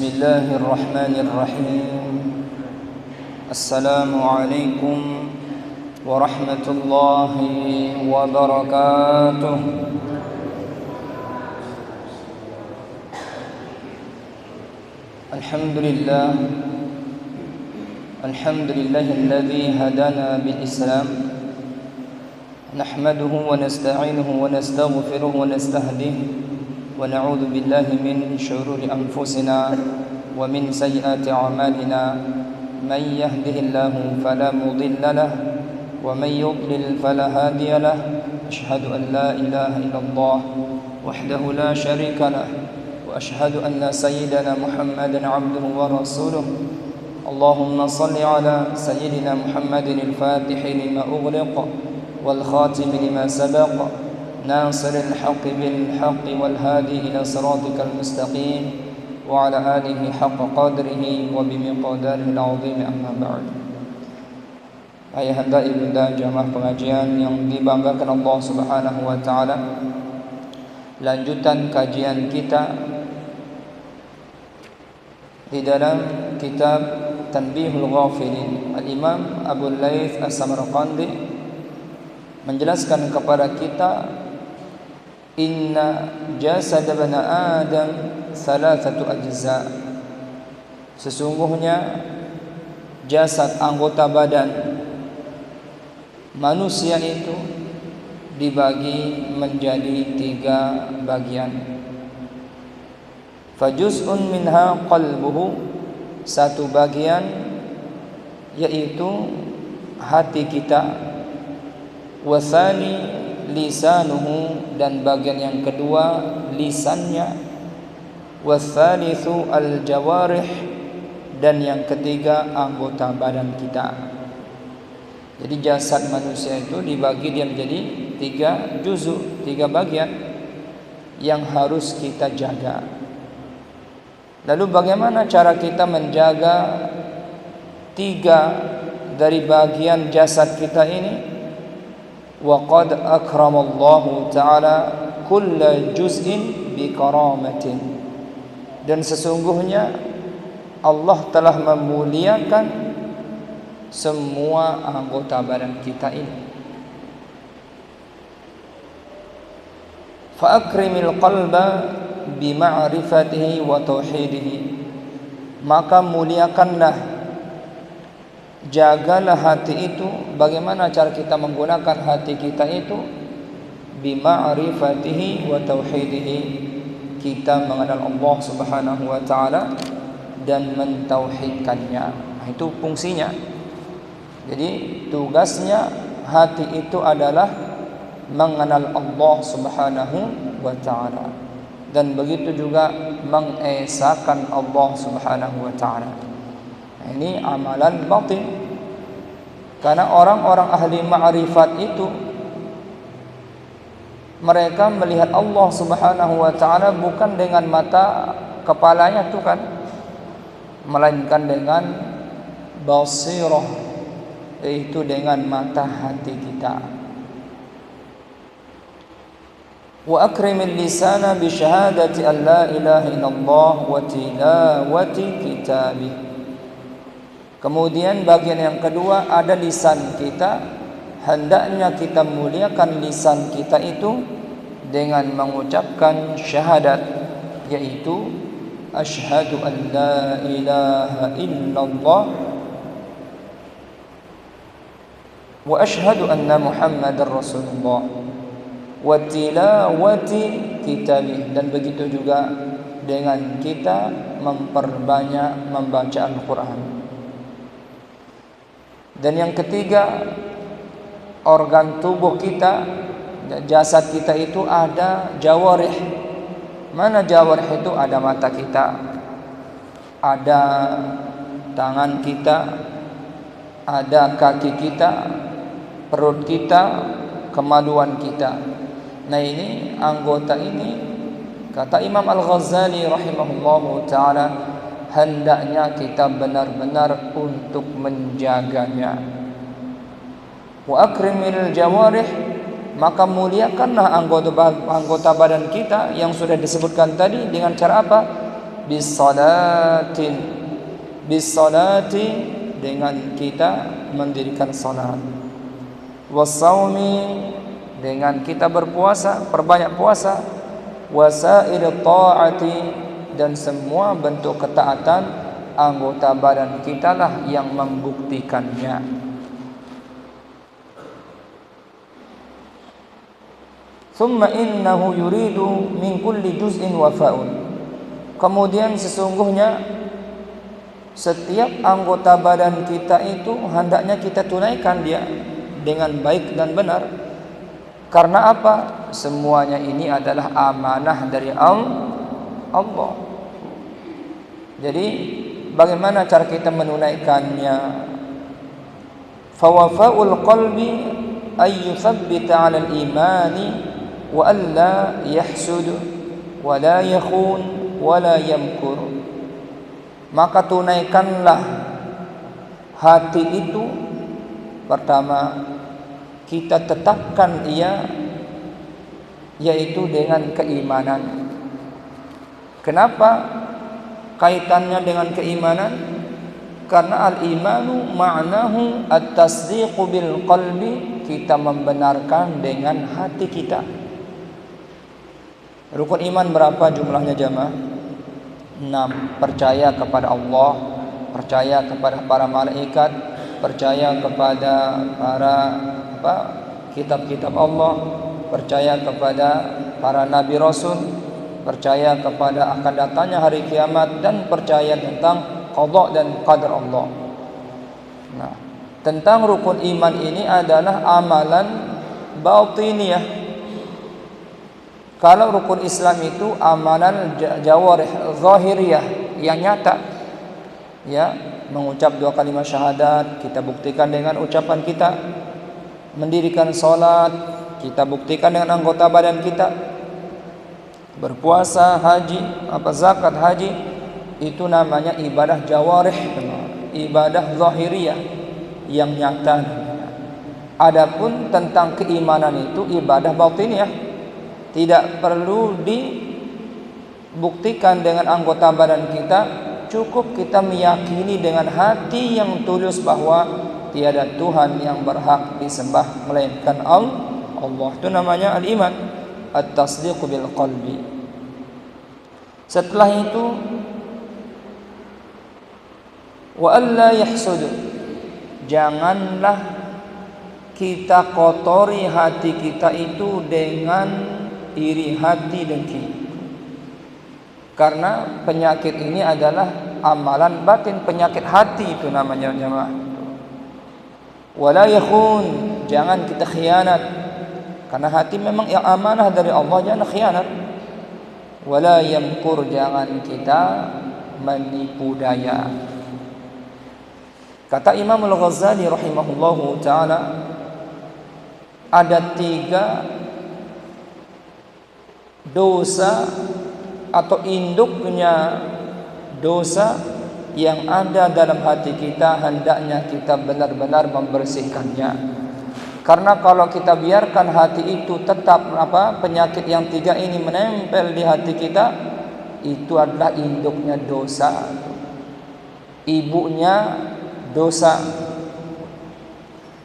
بسم الله الرحمن الرحيم. السلام عليكم ورحمة الله وبركاته. الحمد لله الذي هدانا بالإسلام، نحمده ونستعينه ونستغفره ونستهديه، ونعوذ بالله من شرور أنفسنا ومن سيئات أعمالنا. من يهده الله فلا مضل له ومن يضلل فلا هادي له. أشهد أن لا إله إلا الله وحده لا شريك له، وأشهد أن سيدنا محمدا عبده ورسوله. اللهم صل على سيدنا محمد الفاتح لما أغلق والخاتم لما سبق، ناصر الحق بالحق والهادي إلى صراطك المستقيم، وعلى آله حق قدره وبمقداره العظيم. أما بعد. Ayahanda ibunda jamaah pengajian yang dibanggakan Allah Subhanahu wa taala, lanjutan kajian kita di dalam kitab Tanbihul Ghafilin. Al-Imam Abu Laits As-Samarqandi menjelaskan kepada kita, inna jasad ibn Adam thalathatu ajza. Sesungguhnya jasad, anggota badan manusia itu dibagi menjadi 3 bagian. Fajuz'un minha qalbuhu, satu bagian yaitu hati kita. Wasani lisanuhu, dan bagian yang kedua lisannya. Wathalithu al-jawarih, dan yang ketiga anggota badan kita. Jadi jasad manusia itu dibagi dia menjadi 3 juzuk, 3 bagian yang harus kita jaga. Lalu bagaimana cara kita menjaga 3 dari bagian jasad kita ini? Wa qad akramallahu ta'ala kulla juz'in bi karamatin. Dan sesungguhnya Allah telah memuliakan semua anggota badan kita ini. Fa akrimil qalba bi ma'rifatihi wa tauhidihi, maka muliakanlah, jagalah hati itu. Bagaimana cara kita menggunakan hati kita itu? Bi ma'rifatihi wa tauhidihi, kita mengenal Allah Subhanahu wa taala dan mentauhidkannya. Itu fungsinya. Jadi tugasnya hati itu adalah mengenal Allah Subhanahu wa taala, dan begitu juga mengesahkan Allah Subhanahu wa taala. Ini amalan batin. Karena orang-orang ahli ma'rifat itu mereka melihat Allah Subhanahu wa taala bukan dengan mata kepalanya tuh kan, melainkan dengan basirah, yaitu dengan mata hati kita. Wa akrimil lisana bi syahadati an la ilaha illallah wa tilawati kitabih. Kemudian bagian yang kedua ada lisan kita. Hendaknya kita muliakan lisan kita itu dengan mengucapkan syahadat, yaitu asyhadu an la ilaha illallah wa asyhadu anna Muhammadar Rasulullah wa tilawati kitabih, dan begitu juga dengan kita memperbanyak membaca Al-Quran. Dan yang ketiga, organ tubuh kita, jasad kita itu ada jawarih. Mana jawarih itu? Ada mata kita, ada tangan kita, ada kaki kita, perut kita, kemaluan kita. Nah, ini anggota ini, kata Imam Al-Ghazali rahimahullahu ta'ala, hendaknya kita benar-benar untuk menjaganya. Wa akrimil jawarih, maka muliakanlah anggota badan kita yang sudah disebutkan tadi. Dengan cara apa? bisalati dengan kita mendirikan salat, wasaumi dengan kita berpuasa, perbanyak puasa, wasail taati dan semua bentuk ketaatan anggota badan kita lah yang membuktikannya. Thumma innahu yuridu min kulli juz'in wafa'un. Kemudian sesungguhnya setiap anggota badan kita itu hendaknya kita tunaikan dia dengan baik dan benar. Karena apa? Semuanya ini adalah amanah dari Allah. Jadi bagaimana cara kita menunaikannya? Fawafa'ul qalbi ay yuthabbita 'ala al-imani wa alla yahsud wa la yakhun wala yamkur. Maka tunaikanlah hati itu. Pertama, kita tetapkan ia, yaitu dengan keimanan. Kenapa kaitannya dengan keimanan? Karena al-imanu ma'nahu at-tasdiqu bil qalbi, kita membenarkan dengan hati kita. Rukun iman berapa jumlahnya jamaah? 6. Percaya kepada Allah, percaya kepada para malaikat, percaya kepada kitab-kitab Allah, percaya kepada para nabi rasul, percaya kepada akan datangnya hari kiamat, dan percaya tentang qada dan qadar Allah. Nah, tentang rukun iman ini adalah amalan batiniyah. Kalau rukun Islam itu amalan jawarih zahiriyah yang nyata, ya, mengucap 2 kalimat syahadat kita buktikan dengan ucapan kita, mendirikan salat kita buktikan dengan anggota badan kita, berpuasa, haji, zakat, haji, itu namanya ibadah jawarih, ibadah zahiriyah yang nyata. Adapun tentang keimanan itu ibadah batiniyah, tidak perlu dibuktikan dengan anggota badan kita, cukup kita meyakini dengan hati yang tulus bahwa tiada Tuhan yang berhak disembah melainkan Allah. Itu namanya al-iman, at-tasdiq bil qalbi. Setelah itu, wa alla yahsud, janganlah kita kotori hati kita itu dengan iri hati, dengki. Karena penyakit ini adalah amalan batin, penyakit hati itu namanya jemaah. Wala yakhun, jangan kita khianat, karena hati memang yang amanah dari Allah, jangan khianat. Wala yamkur, jangan kita menipu daya. Kata Imam Al-Ghazali rahimahullahu ta'ala, ada 3 dosa atau induknya dosa yang ada dalam hati kita, hendaknya kita benar-benar membersihkannya. Karena kalau kita biarkan hati itu tetap penyakit yang 3 ini menempel di hati kita, itu adalah induknya dosa, ibunya dosa.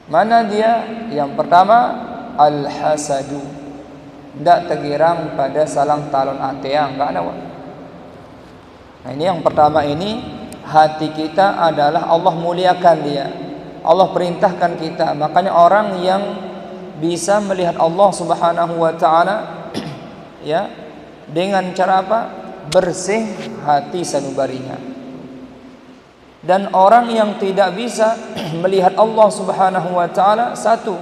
Mana dia? Yang pertama, al-hasadu. Tidak tergirang pada salang talon atea, enggak ada. Nah, ini yang pertama ini, hati kita adalah Allah muliakan dia, Allah perintahkan kita. Makanya orang yang bisa melihat Allah Subhanahu wa taala ya, dengan cara apa? Bersih hati sanubarinya. Dan orang yang tidak bisa melihat Allah Subhanahu wa taala, satu,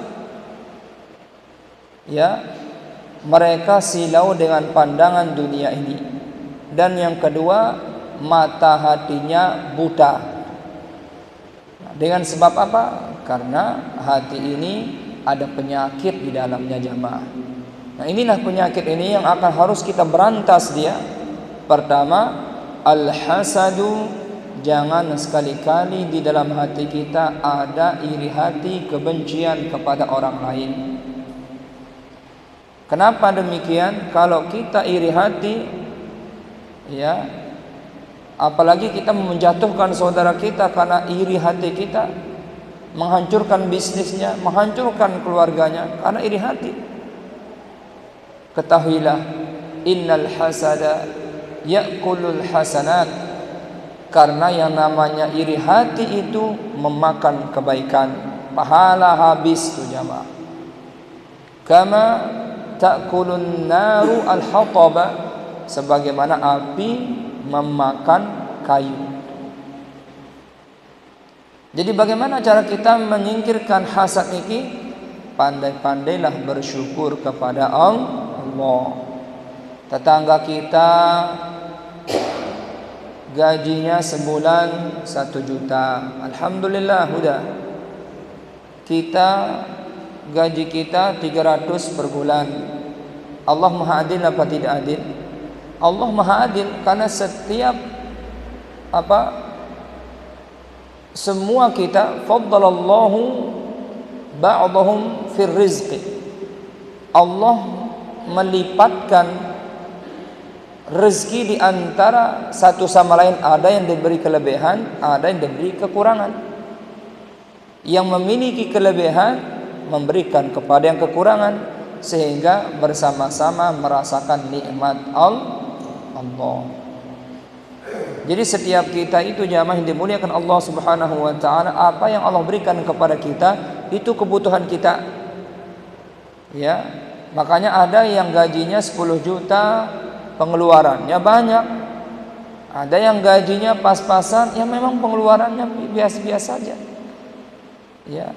ya, mereka silau dengan pandangan dunia ini. Dan yang kedua, mata hatinya buta. Dengan sebab apa? Karena hati ini ada penyakit di dalamnya jamaah. Nah, inilah penyakit ini yang akan harus kita berantas dia. Pertama, al-hasadu, jangan sekali-kali di dalam hati kita ada iri hati, kebencian kepada orang lain. Kenapa demikian? Kalau kita iri hati, ya, Apalagi kita menjatuhkan saudara kita karena iri hati kita, menghancurkan bisnisnya, menghancurkan keluarganya karena iri hati. Ketahuilah, innal hasada ya'kulul hasanat, karena yang namanya iri hati itu memakan kebaikan, pahala habis tuh jamaah. Kama ta'kulun naru al-hataba, sebagaimana api memakan kayu. Jadi bagaimana cara kita menyingkirkan hasad ini? Pandai-pandailah bersyukur kepada Allah. Tetangga kita gajinya sebulan 1 juta, alhamdulillah udah. Kita gaji kita 300 per bulan. Allah Maha Adil apa tidak adil? Allah Maha Adil, karena setiap semua kita faddalallahu ba'dahum fir rizqi. Allah melipatkan rezeki di antara satu sama lain, ada yang diberi kelebihan, ada yang diberi kekurangan. Yang memiliki kelebihan memberikan kepada yang kekurangan, sehingga bersama-sama merasakan nikmat Allah. Jadi setiap kita itu jamaah yang dimuliakan Allah Subhanahu wa taala, apa yang Allah berikan kepada kita itu kebutuhan kita. Ya, makanya ada yang gajinya 10 juta, pengeluarannya banyak. Ada yang gajinya pas-pasan, ya memang pengeluarannya biasa-biasa saja. Ya.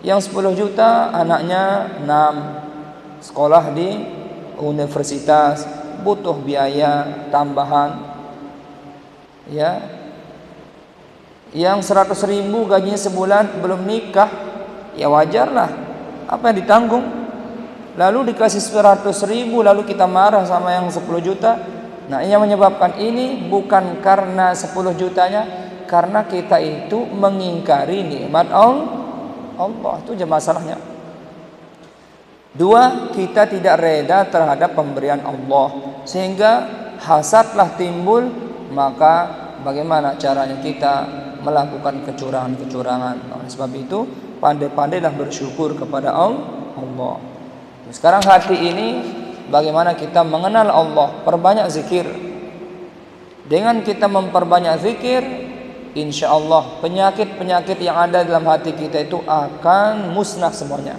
Yang 10 juta anaknya 6, sekolah di universitas, butuh biaya tambahan. Ya. Yang 100.000 gajinya sebulan belum nikah, ya wajarlah, apa yang ditanggung. Lalu dikasih 100.000, lalu kita marah sama yang 10 juta. Nah, yang menyebabkan ini bukan karena 10 jutanya, karena kita itu mengingkari nikmat Allah. Itu aja masalahnya. 2, kita tidak reda terhadap pemberian Allah, sehingga hasadlah timbul. Maka bagaimana caranya kita melakukan kecurangan-kecurangan? Oleh sebab itu, pandai-pandailah bersyukur kepada Allah. Sekarang hati ini, bagaimana kita mengenal Allah? Perbanyak zikir. Dengan kita memperbanyak zikir, insya Allah penyakit-penyakit yang ada dalam hati kita itu akan musnah semuanya.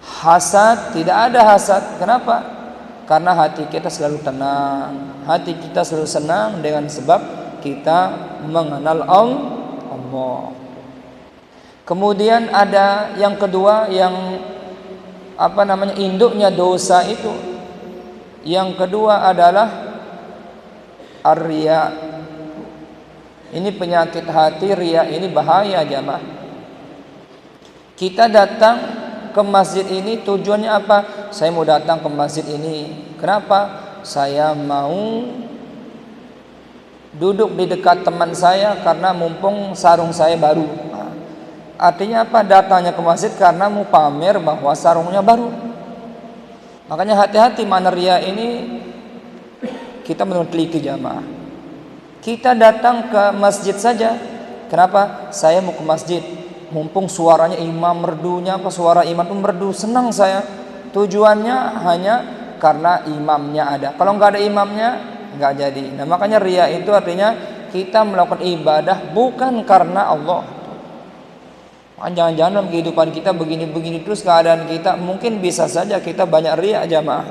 Hasad, tidak ada hasad. Kenapa? Karena hati kita selalu tenang, hati kita selalu senang dengan sebab kita mengenal Allah. Kemudian ada yang kedua, yang induknya dosa itu. Yang kedua adalah ar-riya. Ini penyakit hati, riya ini bahaya jamaah. Kita datang ke masjid ini tujuannya apa? Saya mau datang ke masjid ini. Kenapa? Saya mau duduk di dekat teman saya karena mumpung sarung saya baru. Artinya apa? Datangnya ke masjid karena mau pamer bahwa sarungnya baru. Makanya hati-hati mana riya ini, kita menurut teliti jamaah. Kita datang ke masjid saja. Kenapa? Saya mau ke masjid, mumpung suaranya imam merdunya, suara imam itu merdu, senang saya. Tujuannya hanya karena imamnya ada. Kalau nggak ada imamnya, nggak jadi. Nah, makanya riya itu artinya kita melakukan ibadah bukan karena Allah. Jangan-jangan dalam kehidupan kita begini-begini terus keadaan kita, mungkin bisa saja kita banyak riya jamaah.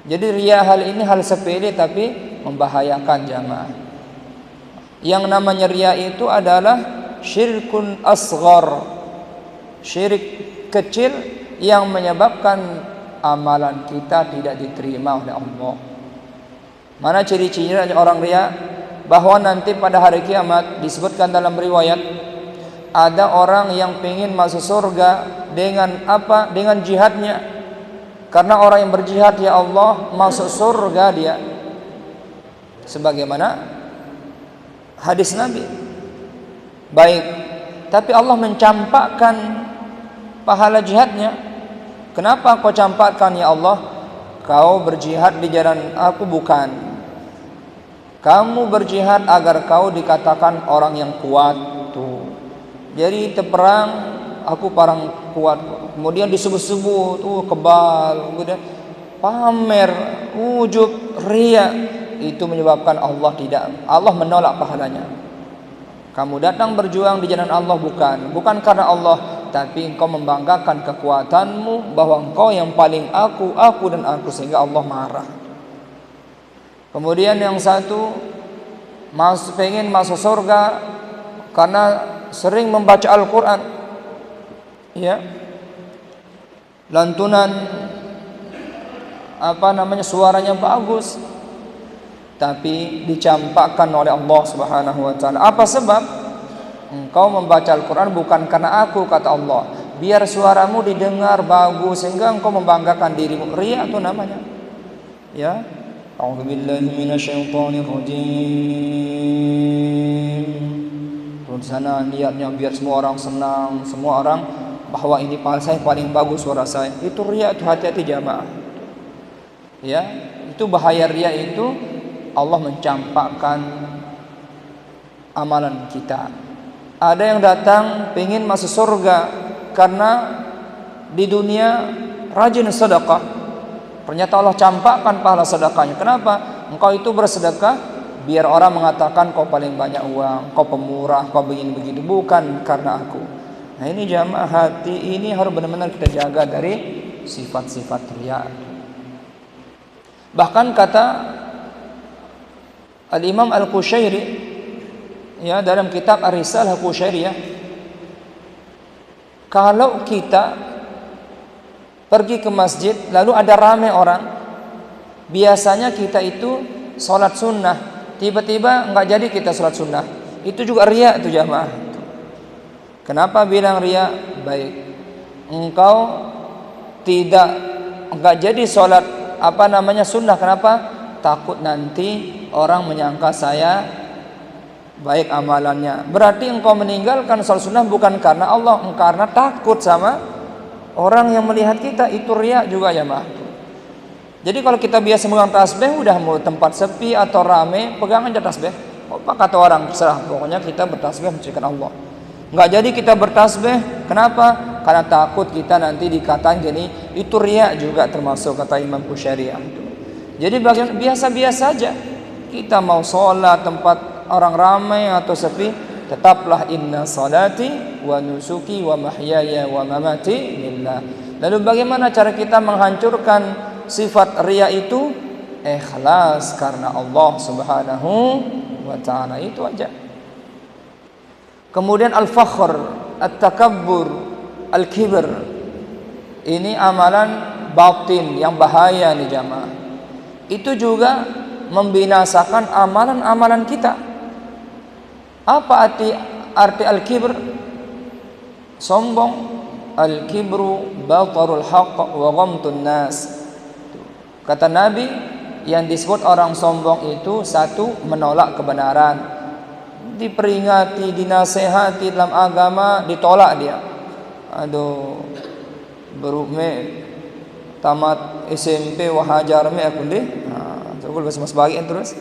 Jadi riya hal ini hal sepele tapi membahayakan jamaah. Yang namanya riya itu adalah syirkun asghar, syirik kecil yang menyebabkan amalan kita tidak diterima oleh Allah. Mana ciri-cirinya orang riya? Bahwa nanti pada hari kiamat disebutkan dalam riwayat, ada orang yang ingin masuk surga dengan apa? Dengan jihadnya. Karena orang yang berjihad, ya Allah, masuk surga dia. Sebagaimana hadis Nabi. Baik, tapi Allah mencampakkan pahala jihadnya. Kenapa kau campakkan ya Allah? Kau berjihad di jalan aku bukan. Kamu berjihad agar kau dikatakan orang yang kuat tuh. Jadi perang, aku parang kuat. Kemudian disebut-sebut, kebal, kemudian pamer, ujub, riya, itu menyebabkan Allah menolak pahalanya. Kamu datang berjuang di jalan Allah bukan karena Allah, tapi engkau membanggakan kekuatanmu bahwa engkau yang paling aku dan aku, sehingga Allah marah. Kemudian yang satu pengen masuk surga karena sering membaca Al-Quran, ya, lantunan suaranya bagus, tapi dicampakkan oleh Allah Subhanahu wa taala. Apa sebab? Engkau membaca Al-Quran bukan karena aku, kata Allah, biar suaramu didengar bagus sehingga engkau membanggakan dirimu. Riya itu namanya. Ya. A'udzubillahi minasyaitonir rajim. Terus sana niatnya biar semua orang senang, semua orang bahwa ini saya paling bagus suara saya. Itu riya, itu hati-hati jamaah. Ya, itu bahaya riya itu. Allah mencampakkan amalan kita. Ada yang datang pengen masuk surga karena di dunia rajin sedekah. Ternyata Allah campakkan pahala sedekahnya. Kenapa? Engkau itu bersedekah biar orang mengatakan kau paling banyak uang, kau pemurah, kau begini begitu, bukan karena aku. Nah, ini jamaah, hati ini harus benar-benar kita jaga dari sifat-sifat riya. Bahkan kata Al-Imam Al-Qushairi, ya, dalam kitab Ar-Risalah Qushairiyah, kalau kita pergi ke masjid lalu ada ramai orang, biasanya kita itu sholat sunnah, tiba-tiba enggak jadi kita sholat sunnah, itu juga riya itu jamaah. Kenapa bilang riya? Baik, engkau enggak jadi sholat sunnah. Kenapa? Takut nanti orang menyangka saya baik amalannya. Berarti engkau meninggalkan sholat sunnah bukan karena Allah, karena takut sama orang yang melihat kita. Itu riya juga ya, Mbak. Jadi kalau kita biasa megang tasbih, udah mau tempat sepi atau rame, pegang aja tasbih. Apa kata orang, terserah, pokoknya kita bertasbih mensucikan Allah. Enggak jadi kita bertasbih. Kenapa? Karena takut kita nanti dikatain gini. Itu riya juga termasuk, kata Imam Qushairiyah. Jadi biasa-biasa saja. Kita mau sholat tempat orang ramai atau sepi, tetaplah inna salati wa nusuki wa mahyaya wa mamati lillah. Lalu bagaimana cara kita menghancurkan sifat riya itu? Ikhlas karena Allah Subhanahu wa taala, itu aja. Kemudian al-fakhr, at-takabbur, al-kibr. Ini amalan batin yang bahaya nih jamaah. Itu juga membinasakan amalan-amalan kita. Apa arti al-kibr? Sombong. Al-kibru batarul haqq wa ghamtun nas. Kata Nabi, yang disebut orang sombong itu, satu, menolak kebenaran. Diperingati, dinasehati dalam agama, ditolak dia. Aduh, berukme tamat SMP wahajar me aku deh. Aku mas bagian terus.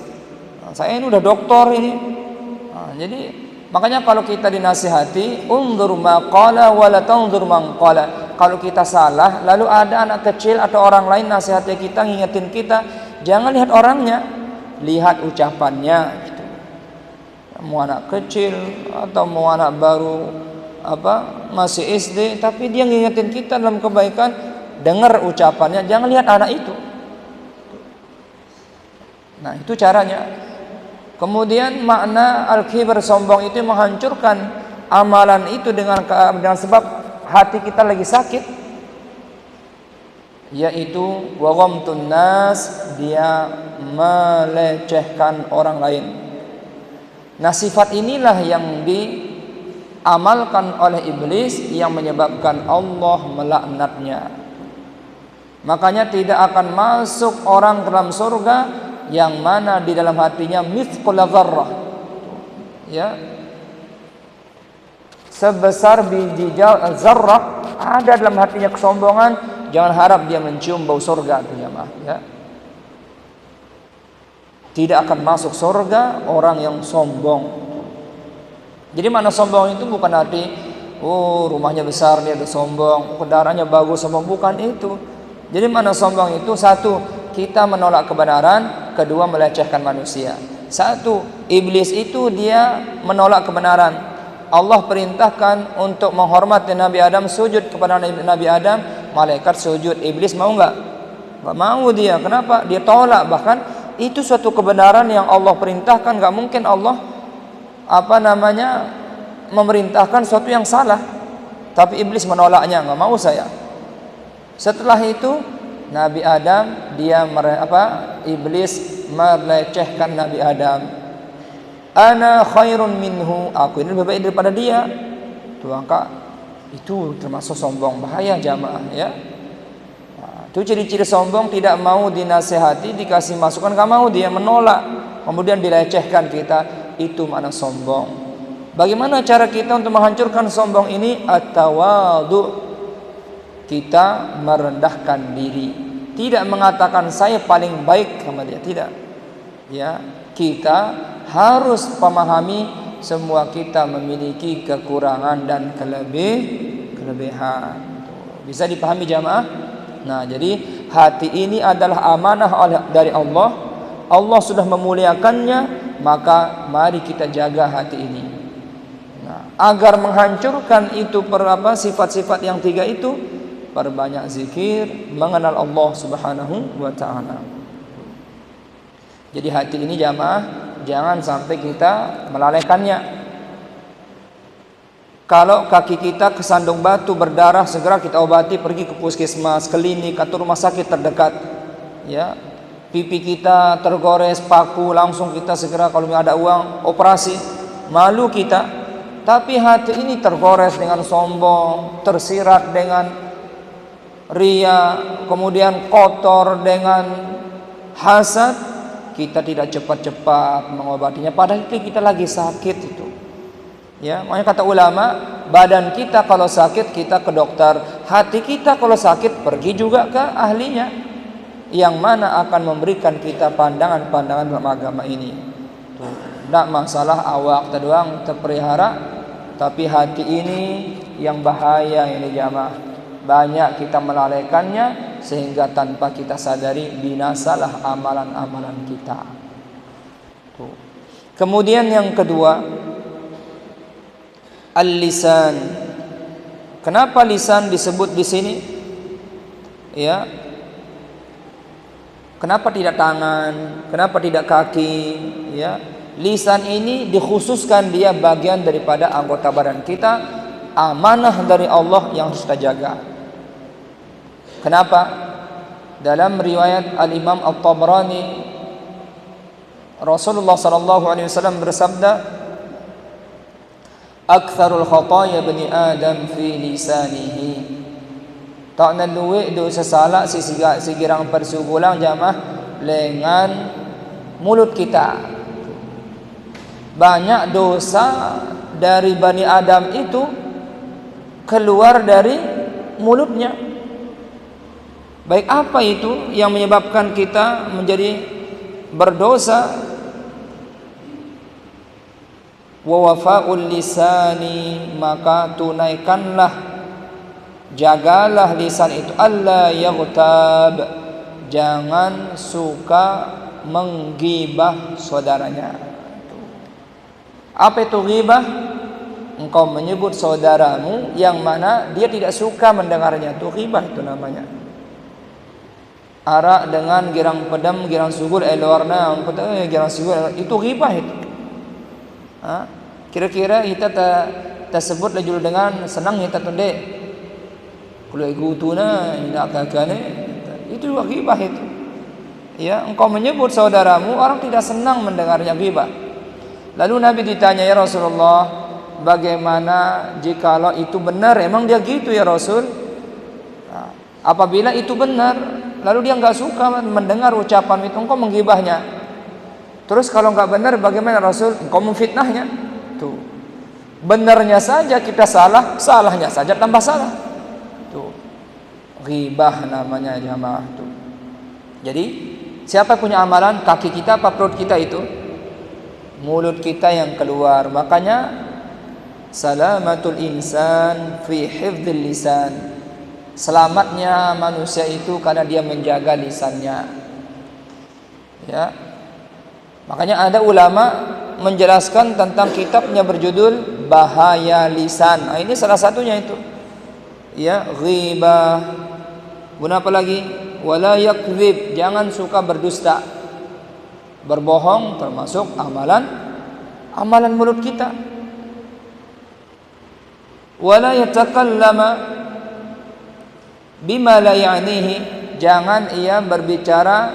Saya ini udah doktor ini. Jadi makanya kalau kita dinasihati, unzur ma qala wa la tanzur man qala. Kalau kita salah, lalu ada anak kecil atau orang lain nasihati kita, ngingetin kita, jangan lihat orangnya, lihat ucapannya gitu. Mau anak kecil atau mau anak baru masih SD, tapi dia ngingetin kita dalam kebaikan, dengar ucapannya, jangan lihat anak itu. Nah, itu caranya. Kemudian makna al-kibr, sombong, itu menghancurkan amalan itu dengan sebab hati kita lagi sakit, yaitu wa ghamtun nas, dia melecehkan orang lain. Nah, sifat inilah yang diamalkan oleh iblis yang menyebabkan Allah melaknatnya. Makanya tidak akan masuk orang ke dalam surga yang mana di dalam hatinya mithqal dzarrah, ya, sebesar biji zarrah ada dalam hatinya kesombongan, jangan harap dia mencium bau surga, ya. Tidak akan masuk surga orang yang sombong. Jadi mana sombong itu bukan arti rumahnya besar dia ada sombong, kendaraannya bagus sombong, bukan itu. Jadi mana sombong itu, satu, kita menolak kebenaran, kedua melecehkan manusia. Satu, iblis itu dia menolak kebenaran. Allah perintahkan untuk menghormati Nabi Adam, sujud kepada Nabi Adam, malaikat sujud. Iblis mau enggak? Enggak mau dia. Kenapa? Dia tolak. Bahkan itu suatu kebenaran yang Allah perintahkan, enggak mungkin Allah memerintahkan sesuatu yang salah. Tapi iblis menolaknya, enggak mau saya. Setelah itu Nabi Adam iblis melecehkan Nabi Adam. Ana khairun minhu, aku ini lebih baik daripada dia. Tuh angka itu termasuk sombong, bahaya jamaah ya. Itu ciri-ciri sombong, tidak mau dinasehati, dikasih masukan enggak mau, dia menolak, kemudian dilecehkan kita, itu mana sombong. Bagaimana cara kita untuk menghancurkan sombong ini? At-tawadhu, kita merendahkan diri, tidak mengatakan saya paling baik sama dia, tidak. Ya, kita harus memahami semua kita memiliki kekurangan dan kelebihan. Bisa dipahami jamaah? Nah, jadi hati ini adalah amanah dari Allah. Allah sudah memuliakannya, maka mari kita jaga hati ini. Nah, agar menghancurkan itu sifat-sifat yang tiga itu, perbanyak zikir, mengenal Allah Subhanahu wa ta'ala. Jadi hati ini jamaah, jangan sampai kita melalaikannya. Kalau kaki kita kesandung batu, berdarah, segera kita obati, pergi ke puskesmas, klinik atau rumah sakit terdekat. Ya, pipi kita tergores paku, langsung kita segera kalau ada uang operasi. Malu kita. Tapi hati ini tergores dengan sombong, tersirat dengan ria, kemudian kotor dengan hasad, kita tidak cepat-cepat mengobatinya, padahal kita lagi sakit itu. Ya, makanya kata ulama, badan kita kalau sakit kita ke dokter, hati kita kalau sakit pergi juga ke ahlinya, yang mana akan memberikan kita pandangan-pandangan dalam agama ini. Tuh, tidak masalah awak doang terpelihara, tapi hati ini yang bahaya ini jamaah. Banyak kita melalaikannya sehingga tanpa kita sadari binasalah amalan-amalan kita. Tuh. Kemudian yang kedua, al-lisan. Kenapa lisan disebut di sini? Ya. Kenapa tidak tangan? Kenapa tidak kaki? Ya. Lisan ini dikhususkan, dia bagian daripada anggota badan kita, amanah dari Allah yang harus kita jaga. Kenapa? Dalam riwayat Al-Imam At-Tabrani, Rasulullah SAW bersabda, aktsarul khataya bani Adam fi lisanihi. Tak naluwe dosa salah sigirang persugulang jamaah dengan mulut kita. Banyak dosa dari Bani Adam itu keluar dari mulutnya. Baik apa itu yang menyebabkan kita menjadi berdosa? Wa wafa'ul lisani, maka tunaikanlah, jagalah lisan itu. Allah yaghtab, jangan suka menggibah saudaranya. Apa itu ghibah? Engkau menyebut saudaramu yang mana dia tidak suka mendengarnya, itu ghibah itu namanya. Arak dengan girang pedam, girang sugul warna, girang sugul, itu ghibah itu. Kira-kira kita tersebut lajul dengan senang kita tunde. Kalau igutuna tidak kakane, itu juga ghibah itu. Ya, engkau menyebut saudaramu, orang tidak senang mendengarnya, ghibah. Lalu Nabi ditanya, ya Rasulullah, bagaimana jikalau itu benar? Emang dia gitu ya Rasul? Nah, apabila itu benar, lalu dia enggak suka mendengar ucapan itu, engkau menggibahnya. Terus kalau enggak benar bagaimana Rasul? Engkau memfitnahnya. Tuh. Benarnya saja kita salah, salahnya saja tambah salah. Tuh. Ghibah namanya jamaah tuh. Jadi Siapa punya amalan? Kaki kita apa perut kita itu? Mulut kita yang keluar. Makanya salamatul insan fi hifdzil lisan. Selamatnya manusia itu karena dia menjaga lisannya. Ya. Makanya ada ulama menjelaskan tentang kitabnya berjudul Bahaya Lisan. Nah, ini salah satunya itu. Ya, ghibah. Guna apa lagi? Wala yakdzib, jangan suka berdusta. Berbohong termasuk amalan mulut kita. Wala yatakallama bima la ya'nihi, jangan ia berbicara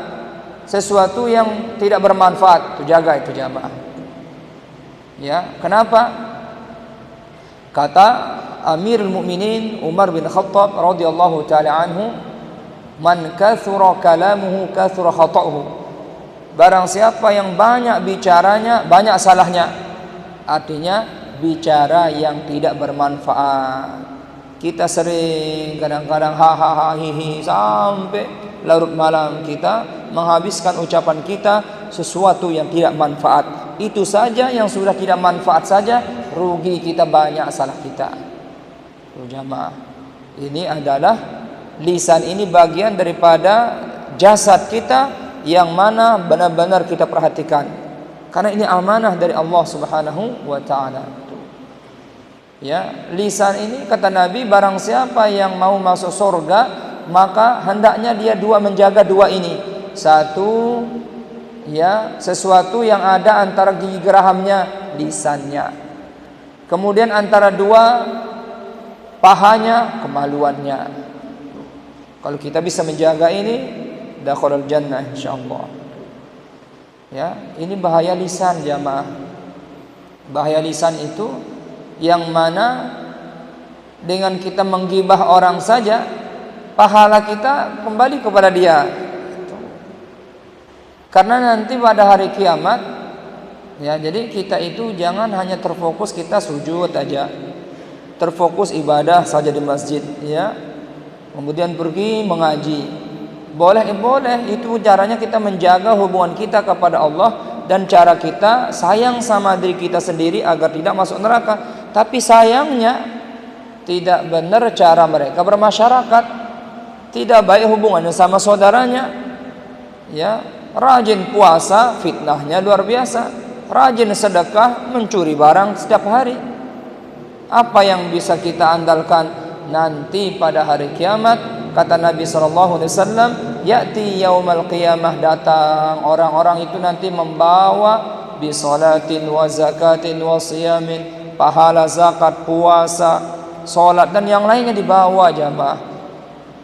sesuatu yang tidak bermanfaat. Itu jaga itu jamaah. Ya, kenapa? Kata Amirul Mukminin Umar bin Khattab radhiyallahu taala anhu, "Man kathura kalamuhu kathura khata'uhu." Barang siapa yang banyak bicaranya, banyak salahnya. Artinya bicara yang tidak bermanfaat. Kita sering kadang-kadang hahaha hihi sampai larut malam kita menghabiskan ucapan kita sesuatu yang tidak manfaat. Itu saja yang sudah tidak manfaat saja rugi kita banyak salah kita. Jamaah, ini adalah lisan, ini bagian daripada jasad kita yang mana benar-benar kita perhatikan. Karena ini amanah dari Allah Subhanahu wa taala. Ya, lisan ini kata Nabi, barang siapa yang mau masuk surga, maka hendaknya dia menjaga dua ini. Satu, ya, sesuatu yang ada antara gigi gerahamnya, lisannya. Kemudian antara dua pahanya, kemaluannya. Kalau kita bisa menjaga ini, dakhalul jannah insyaallah. Ya, ini bahaya lisan jamaah. Bahaya lisan itu yang mana dengan kita menggibah orang saja pahala kita kembali kepada dia. Karena nanti pada hari kiamat, ya, jadi kita itu jangan hanya terfokus kita sujud aja, terfokus ibadah saja di masjid, ya, kemudian pergi mengaji. Boleh, itu caranya kita menjaga hubungan kita kepada Allah dan cara kita sayang sama diri kita sendiri agar tidak masuk neraka. Tapi sayangnya tidak benar cara mereka bermasyarakat, tidak baik hubungannya sama saudaranya. Ya, rajin puasa, fitnahnya luar biasa. Rajin sedekah, mencuri barang setiap hari. Apa yang bisa kita andalkan nanti pada hari kiamat? Kata Nabi sallallahu alaihi wasallam, ya'ti yaumal qiyamah, datang orang-orang itu nanti membawa bi salatin wa zakatin wa siyamin, pahala zakat, puasa, salat dan yang lainnya dibawa jamaah.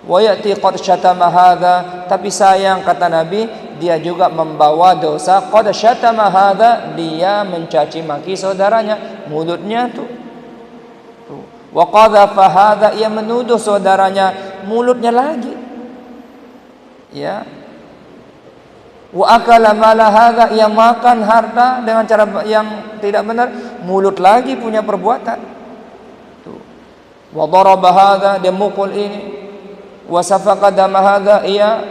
Wa ya'ti qad syatama hadza, tapi sayang kata Nabi, dia juga membawa dosa qad syatama hadza, dia mencaci maki saudaranya, mulutnya tuh. Wa qadhafa hadza, ia menuduh saudaranya, mulutnya lagi. Ya. Wa akala mala hadza, ia makan harta dengan cara yang tidak benar, mulut lagi punya perbuatan. Tuh. Wa daraba hadza, dia mukul ini. Wa safaqa dama hadza, ia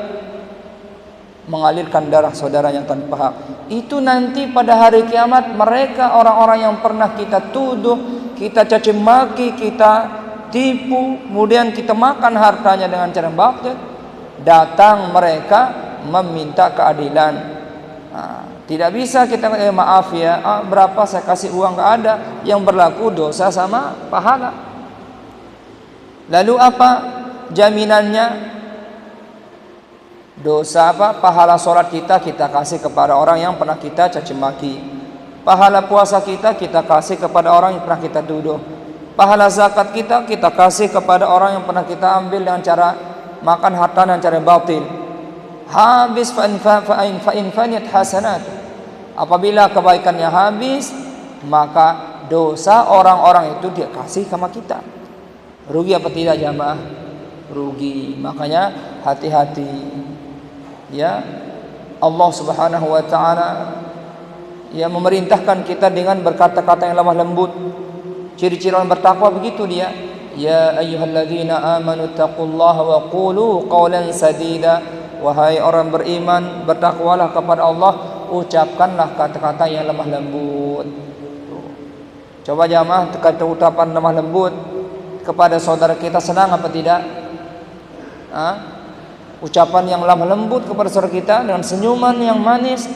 mengalirkan darah saudaranya tanpa hak. Itu nanti pada hari kiamat mereka orang-orang yang pernah kita tuduh, kita caci maki, kita tipu, kemudian kita makan hartanya dengan cara batil, datang mereka meminta keadilan. Nah, tidak bisa kita maaf ya, berapa saya kasih uang, nggak ada. Yang berlaku dosa sama pahala. Lalu apa jaminannya? Dosa apa? Pahala sholat kita kasih kepada orang yang pernah kita caci maki. Pahala puasa kita kasih kepada orang yang pernah kita tuduh. Pahala zakat kita kasih kepada orang yang pernah kita ambil dengan cara makan harta dengan cara batil. Habis fa'in faniyat hasanat. Apabila kebaikannya habis, maka dosa orang-orang itu dia kasih sama kita. Rugi apa tidak jamaah? Rugi. Makanya hati-hati. Ya, Allah Subhanahu wa taala ya memerintahkan kita dengan berkata-kata yang lemah lembut. Ciri-ciri orang bertakwa begitu dia. Ya ayyuhalladzina amanu taqullaha wa qulu qawlan sadida wahai orang beriman, bertakwalah kepada Allah, ucapkanlah kata-kata yang lemah lembut. Coba jamaah, kata ucapan lemah lembut kepada saudara kita senang apa tidak? Ucapan yang lemah lembut kepada saudara kita dengan senyuman yang manis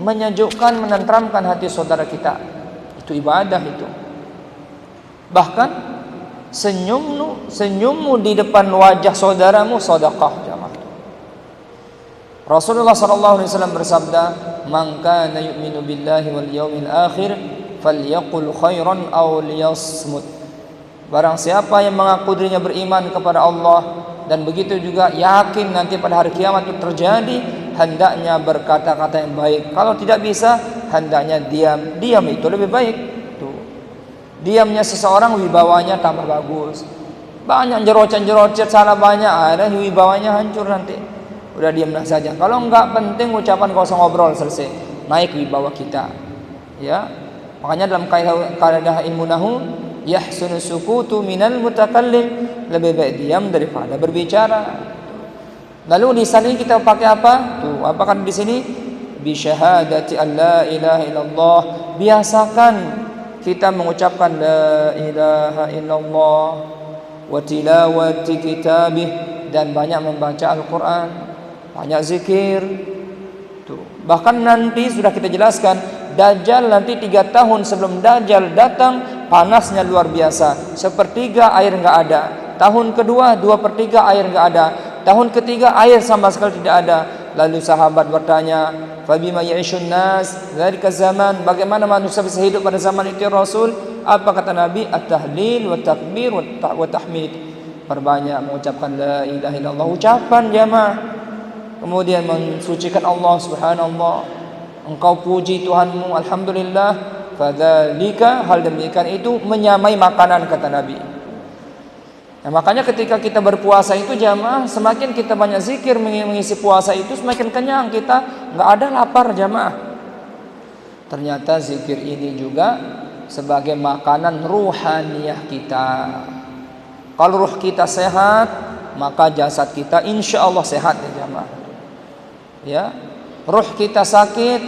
menyejukkan, menenteramkan hati saudara kita. Itu ibadah itu. Bahkan senyummu di depan wajah saudaramu sedekah jamaah. Rasulullah sallallahu alaihi wasallam bersabda, "Man kana yu'minu billahi wal yawmil akhir falyaqul khairan aw liyasmut." Barang siapa yang mengaku dirinya beriman kepada Allah dan begitu juga yakin nanti pada hari kiamat itu terjadi, hendaknya berkata-kata yang baik. Kalau tidak bisa, hendaknya diam. Diam itu lebih baik. Tuh. Diamnya seseorang wibawanya tambah bagus. Banyak jerocet-jerocet salah banyak, ada wibawanya hancur nanti. Udah diamlah saja. Kalau enggak penting ucapan, kau usah ngobrol, selesai. Naik wibawa kita. Ya. Makanya dalam kaidah ilmu nahwu, yahsunu sukutu minal mutakallim, lebih baik diam daripada berbicara. Lalu lisan ini kita pakai apa? Tuh, apakah di sini bi syahadati an la ilaha illallah, biasakan kita mengucapkan la ilaha illallah wa tilawati kitabih, dan banyak membaca Al-Qur'an, banyak zikir. Tuh. Bahkan nanti sudah kita jelaskan, Dajjal nanti 3 tahun sebelum Dajjal datang, panasnya luar biasa. 1/3 air enggak ada. Tahun kedua 2/3 air enggak ada. Tahun ketiga air sama sekali tidak ada. Lalu sahabat bertanya, "Fabima ya'ishun nas dzalika zaman?" Bagaimana manusia bisa hidup pada zaman itu ya Rasul? Apa kata Nabi? At-tahlil wa takbir wa tahmid. Perbanyak mengucapkan la ilaha illallah, ucapan jamaah. Kemudian mensucikan Allah, subhanallah. Engkau puji Tuhanmu, alhamdulillah. Fadzalika, hal demikian itu menyamai makanan kata Nabi. Nah, makanya ketika kita berpuasa itu jamaah, semakin kita banyak zikir mengisi puasa itu, semakin kenyang kita, nggak ada lapar jamaah. Ternyata zikir ini juga sebagai makanan ruhaniyah kita. Kalau ruh kita sehat, maka jasad kita insya Allah sehat ya jamaah. Ya, ruh kita sakit,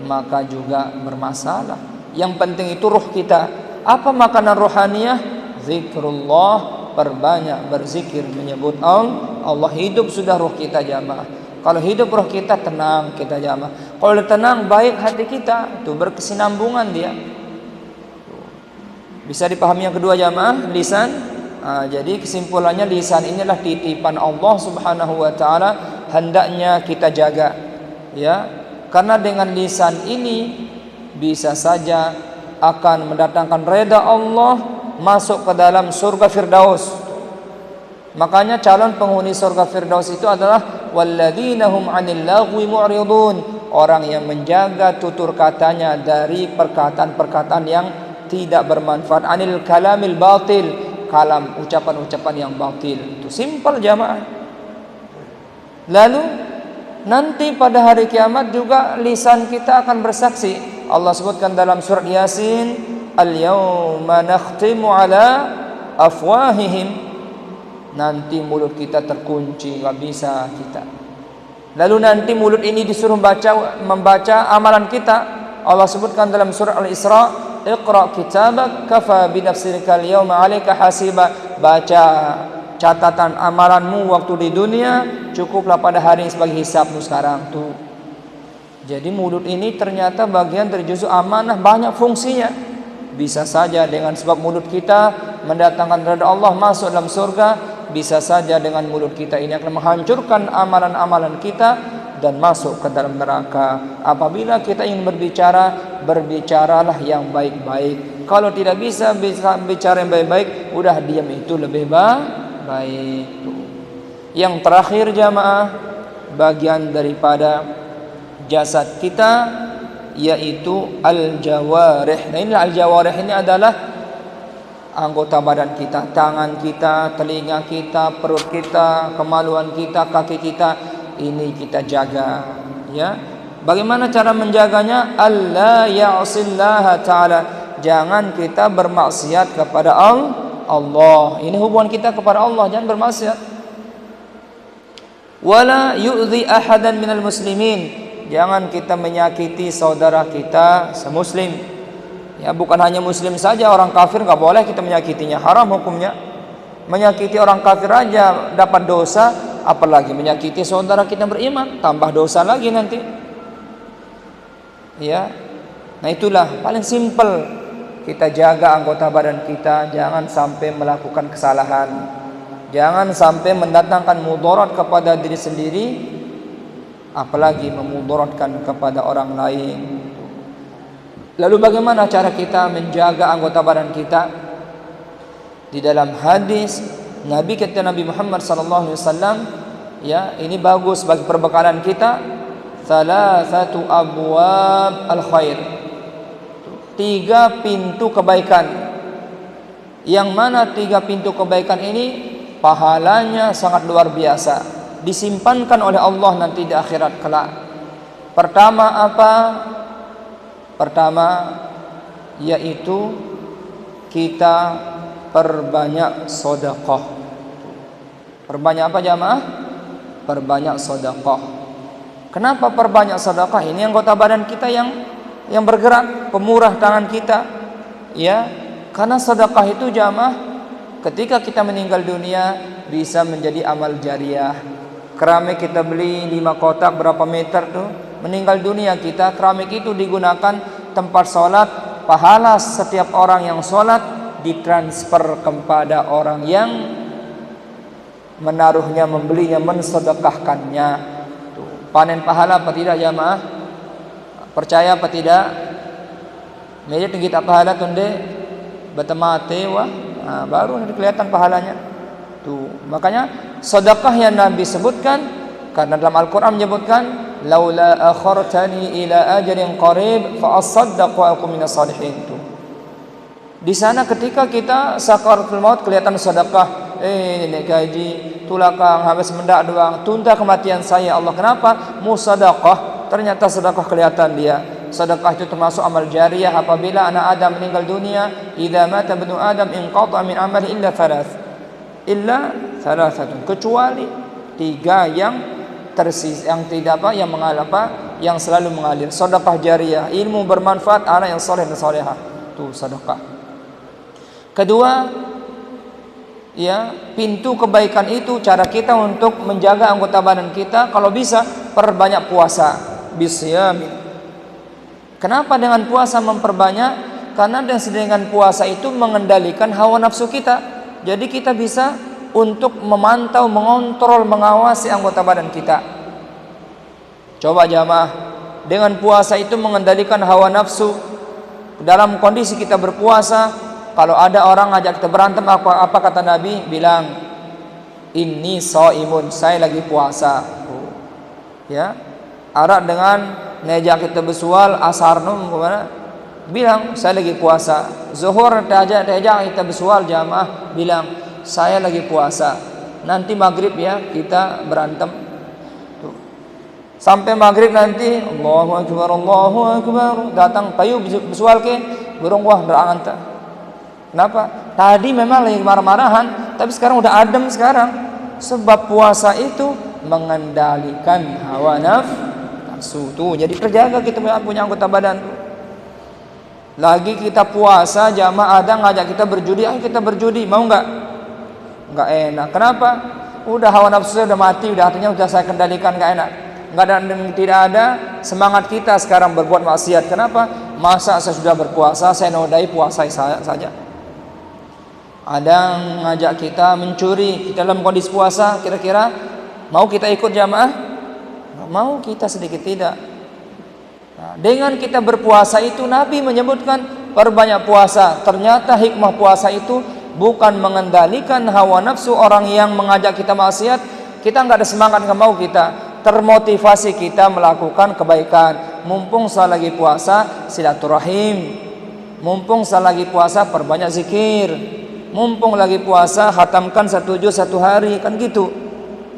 maka juga bermasalah. Yang penting itu ruh kita. Apa makanan ruhaniyah? Zikrullah, perbanyak berzikir menyebut Allah. Hidup sudah ruh kita jamaah. Kalau hidup ruh kita tenang kita jamaah. Kalau tenang baik hati kita, itu berkesinambungan dia. Bisa dipahami yang kedua jamaah, lisan. Jadi kesimpulannya lisan inilah titipan Allah Subhanahu wa taala, hendaknya kita jaga. Ya, karena dengan lisan ini bisa saja akan mendatangkan reda Allah, masuk ke dalam surga Firdaus. Makanya calon penghuni surga Firdaus itu adalah walladzina hum 'anil lagwi mu'ridun, orang yang menjaga tutur katanya dari perkataan-perkataan yang tidak bermanfaat, 'anil kalamil batil, kalam ucapan-ucapan yang batil. Itu simpel jamaah. Lalu nanti pada hari kiamat juga lisan kita akan bersaksi. Allah sebutkan dalam surat Yasin, al-yawma nakhtimu ala afwahihim. Nanti mulut kita terkunci, nggak bisa kita. Lalu nanti mulut ini disuruh membaca amalan kita. Allah sebutkan dalam surat Al-Isra, iqra kitabak kafa binafsika al-yawma 'alaika hasiba. Baca catatan amalanmu waktu di dunia, cukuplah pada hari ini sebagai hisabmu sekarang tuh. Jadi mulut ini ternyata bagian dari juz'u amanah, banyak fungsinya. Bisa saja dengan sebab mulut kita mendatangkan ridha Allah, masuk dalam surga. Bisa saja dengan mulut kita ini akan menghancurkan amalan-amalan kita dan masuk ke dalam neraka. Apabila kita ingin berbicara, berbicaralah yang baik-baik. Kalau tidak bisa bicara yang baik-baik, udah diam itu lebih baik. Yang terakhir jamaah, bagian daripada jasad kita yaitu al-jawarih. Nah, ini al-jawarih ini adalah anggota badan kita, tangan kita, telinga kita, perut kita, kemaluan kita, kaki kita. Ini kita jaga, ya. Bagaimana cara menjaganya? Allah ya'sillaha ta'ala. Jangan kita bermaksiat kepada Allah. Ini hubungan kita kepada Allah, jangan bermaksiat. Wala yu'dhi ahadan minal muslimin. Jangan kita menyakiti saudara kita semuslim. Ya, bukan hanya muslim saja, orang kafir nggak boleh kita menyakitinya, haram hukumnya. Menyakiti orang kafir aja dapat dosa, apalagi menyakiti saudara kita beriman, tambah dosa lagi nanti. Ya. Nah, itulah paling simpel. Kita jaga anggota badan kita, jangan sampai melakukan kesalahan. Jangan sampai mendatangkan mudarat kepada diri sendiri, apalagi memudaratkan kepada orang lain. Lalu bagaimana cara kita menjaga anggota badan kita? Di dalam hadis Nabi kita Nabi Muhammad sallallahu alaihi wasallam, ya, ini bagus bagi perbekalan kita. Salasatu abwab al-khair. 3 pintu kebaikan. Yang mana 3 pintu kebaikan ini pahalanya sangat luar biasa, disimpankan oleh Allah nanti di akhirat kelak. Pertama apa? Pertama yaitu kita perbanyak sedekah. Perbanyak apa jamaah? Perbanyak sedekah. Kenapa perbanyak sedekah? Ini anggota badan kita yang bergerak, pemurah tangan kita. Ya, karena sedekah itu jamaah, ketika kita meninggal dunia bisa menjadi amal jariah. Keramik kita beli 5 kotak berapa meter tuh, meninggal dunia kita, keramik itu digunakan tempat sholat, pahala setiap orang yang sholat ditransfer kepada orang yang menaruhnya, membelinya, mensedekahkannya. Tuh, panen pahala apa tidak jamaah? Percaya apa tidak? Meja tinggi tak pahala tunde batamate wah. Nah, baru nanti kelihatan pahalanya. Tuh, makanya sedekah yang Nabi sebutkan, karena dalam Al-Qur'an menyebutkan laula akhartani ila ajalin qarib fa asaddaq wa aqum minas salihin. Tuh. Di sana ketika kita sakaratul maut kelihatan sedekah, nenek gaji, tulakang habis mendak doang, tunda kematian saya Allah. Kenapa? Musadaqah. Ternyata sedekah kelihatan dia. Sedekah itu termasuk amal jariyah. Apabila anak Adam meninggal dunia, idza mata ibnu Adam inqata min amali illa thalathatun, kecuali 3 yang tersisa, yang tidak apa, yang mengalir apa, yang selalu mengalir. Sedekah jariyah, ilmu bermanfaat, anak yang saleh dan salehah. Itu sedekah. Kedua, ya, pintu kebaikan itu cara kita untuk menjaga anggota badan kita, kalau bisa perbanyak puasa, bisyamin. Kenapa dengan puasa memperbanyak? Karena dengan puasa itu mengendalikan hawa nafsu kita. Jadi kita bisa untuk memantau, mengontrol, mengawasi anggota badan kita. Coba jamaah, dengan puasa itu mengendalikan hawa nafsu. Dalam kondisi kita berpuasa, kalau ada orang ngajak kita berantem, apa kata Nabi? Bilang, inni shaimun, saya lagi puasa. Ya, arak dengan ngajak kita bersual, asar num kemana? Bilang saya lagi puasa. Zuhur tajak kita bersual jamaah, bilang saya lagi puasa. Nanti maghrib ya kita berantem. Tuh. Sampai maghrib nanti Allahu Akbar, datang payu bersual ke burung wah nerangan tak. Kenapa? Tadi memang lagi marah-marahan, tapi sekarang udah adem sekarang. Sebab puasa itu mengendalikan hawa nafsu tuh. Jadi terjaga kita punya anggota badan tuh. Lagi kita puasa, jamaah ada ngajak kita berjudi, ayo kita berjudi, mau nggak? Nggak enak. Kenapa? Udah hawa nafsu udah mati, udah artinya udah saya kendalikan, nggak enak. Nggak ada, tidak ada semangat kita sekarang berbuat maksiat. Kenapa? Masa saya sudah berpuasa, saya nodai puasa saja. Ada ngajak kita mencuri dalam kondisi puasa, kira-kira mau kita ikut jamaah? Nggak mau kita, sedikit tidak. Nah, dengan kita berpuasa itu Nabi menyebutkan perbanyak puasa. Ternyata hikmah puasa itu bukan mengendalikan hawa nafsu orang yang mengajak kita maksiat. Kita nggak ada semangat, nggak mau kita. Termotivasi kita melakukan kebaikan. Mumpung saya lagi puasa, silaturahim. Mumpung saya lagi puasa, perbanyak zikir. Mumpung lagi puasa, khatamkan 1 juz 1 hari, kan gitu.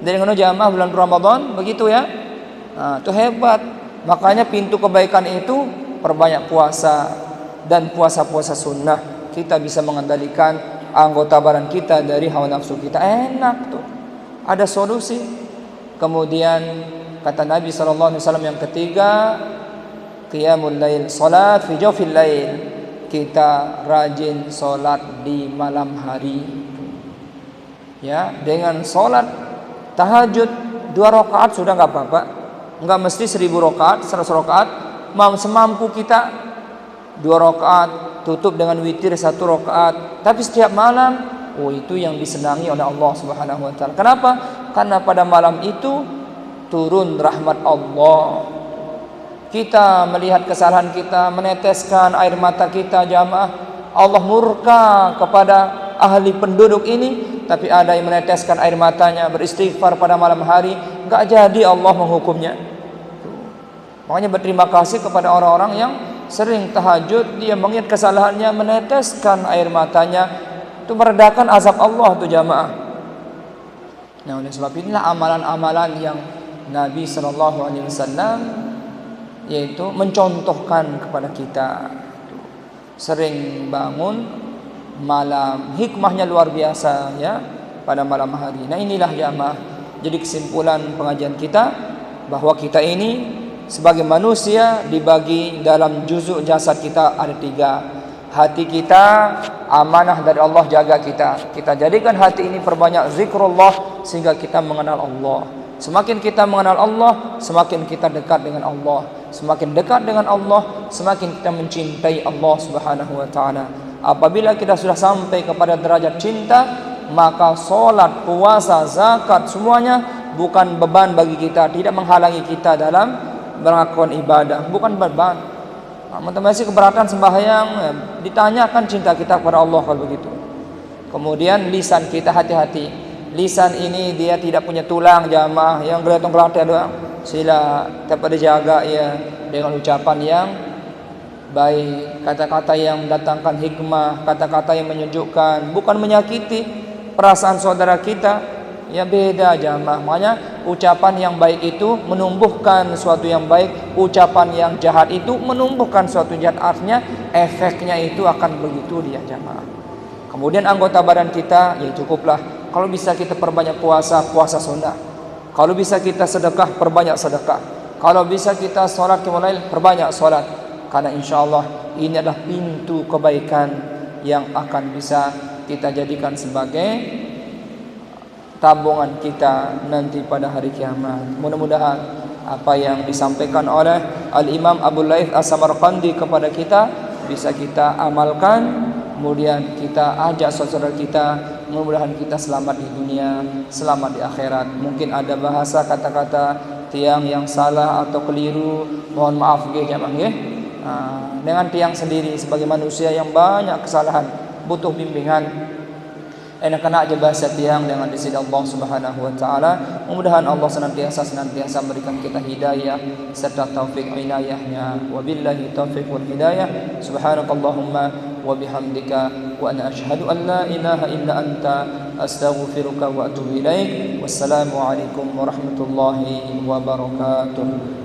Dari ngono jamaah bulan Ramadan begitu ya. Nah, itu hebat. Makanya pintu kebaikan itu perbanyak puasa dan puasa-puasa sunnah. Kita bisa mengendalikan anggota badan kita dari hawa nafsu kita. Enak tuh. Ada solusi. Kemudian kata Nabi SAW yang ketiga, qiyamul lail, salat fi jawfil lail, kita rajin salat di malam hari. Ya, dengan salat tahajud 2 rakaat sudah enggak apa-apa. Enggak mesti 1000 rakaat, 100 rakaat, semampu kita 2 rakaat, tutup dengan witir 1 rakaat. Tapi setiap malam, itu yang disenangi oleh Allah Subhanahu wa taala. Kenapa? Karena pada malam itu turun rahmat Allah. Kita melihat kesalahan kita, meneteskan air mata kita, jamaah. Allah murka kepada ahli penduduk ini, tapi ada yang meneteskan air matanya, beristighfar pada malam hari, enggak jadi Allah menghukumnya. Makanya berterima kasih kepada orang-orang yang sering tahajud, dia mengingat kesalahannya, meneteskan air matanya, itu meredakan azab Allah tuh jamaah. Nah, oleh sebab inilah amalan-amalan yang Nabi SAW yaitu mencontohkan kepada kita. Sering bangun malam, hikmahnya luar biasa ya pada malam hari. Nah, inilah jamaah. Jadi kesimpulan pengajian kita bahwa kita ini sebagai manusia dibagi dalam juzuk jasad kita ada 3. Hati kita amanah dari Allah, jaga kita. Kita jadikan hati ini perbanyak zikrullah sehingga kita mengenal Allah. Semakin kita mengenal Allah, semakin kita dekat dengan Allah. Semakin dekat dengan Allah, semakin kita mencintai Allah Subhanahu wa taala. Apabila kita sudah sampai kepada derajat cinta, maka salat, puasa, zakat semuanya bukan beban bagi kita, tidak menghalangi kita dalam melakukan ibadah, bukan beban. Masih keberatan sembahyang, ditanyakan cinta kita kepada Allah kalau begitu. Kemudian lisan kita, hati-hati. Lisan ini dia tidak punya tulang jamaah, yang gelatong-gelatong doang. Sila dapat dijaga ya dengan ucapan yang baik, kata-kata yang mendatangkan hikmah, kata-kata yang menyejukkan, bukan menyakiti perasaan saudara kita. Ya beda jamaah. Makanya ucapan yang baik itu menumbuhkan sesuatu yang baik, ucapan yang jahat itu menumbuhkan suatu jahat. Artinya efeknya itu akan begitu dia jamaah. Kemudian anggota badan kita, ya cukuplah kalau bisa kita perbanyak puasa, puasa sunnah. Kalau bisa kita sedekah, perbanyak sedekah. Kalau bisa kita sholat qiyamul lail, perbanyak sholat. Karena insyaallah ini adalah pintu kebaikan yang akan bisa kita jadikan sebagai tabungan kita nanti pada hari kiamat. Mudah-mudahan apa yang disampaikan oleh Al-Imam Abu Laith As-Samarqandi kepada kita bisa kita amalkan, kemudian kita ajak saudara kita, mudah-mudahan kita selamat di dunia, selamat di akhirat. Mungkin ada bahasa kata-kata tiang yang salah atau keliru, mohon maaf nggih jamaah nggih. Dengan tiang sendiri sebagai manusia yang banyak kesalahan, butuh bimbingan. Enak kena aja bahasa tiang dengan disini Allah Subhanahu wa taala. Mudah-mudahan Allah senantiasa memberikan kita hidayah serta taufik inayahnya. Wabillahi taufiq wal hidayah. Subhanakallahumma wa bihamdika wa ana asyhadu an la ilaha illa anta astaghfiruka wa atubu ilaik. Wassalamu alaikum warahmatullahi wabarakatuh.